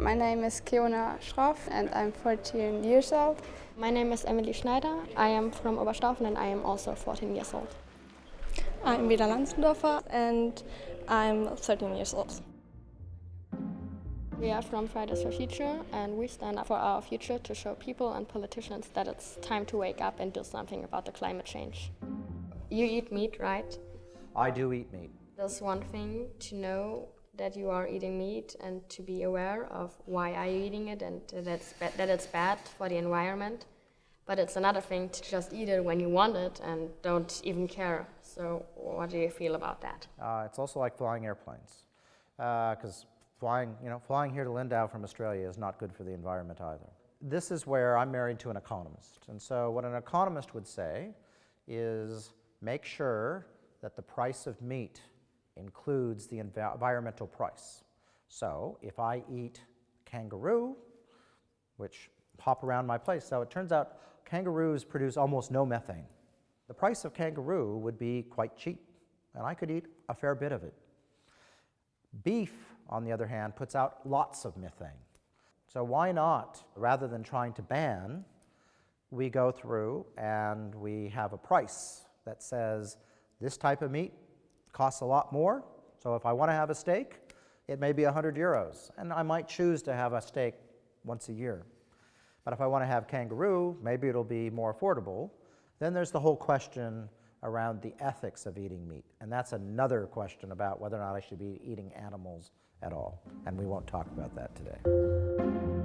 My name is Keona and I'm 14 years old. My name is Emily Schneider. I am from Oberstaufen and I am also 14 years old. I'm Weda and I'm 13 years old. We are from Fridays for Future and we stand up for our future to show people and politicians that it's time to wake up and do something about the climate change. You eat meat, right? I do eat meat. There's one thing to know that you are eating meat and to be aware of why are you eating it and that it's bad for the environment. But it's another thing to just eat it when you want it and don't even care. So what do you feel about that? It's also like flying airplanes, because flying here to Lindau from Australia is not good for the environment either. This is where I'm married to an economist. And so what an economist would say is make sure that the price of meat includes the environmental price. So if I eat kangaroo, which hop around my place, so it turns out kangaroos produce almost no methane. The price of kangaroo would be quite cheap, and I could eat a fair bit of it. Beef, on the other hand, puts out lots of methane. So why not, rather than trying to ban, we go through and we have a price that says this type of meat costs a lot more, so if I want to have a steak, it may be 100 euros, and I might choose to have a steak once a year. But if I want to have kangaroo, maybe it'll be more affordable. Then there's the whole question around the ethics of eating meat, and that's another question about whether or not I should be eating animals at all, and we won't talk about that today.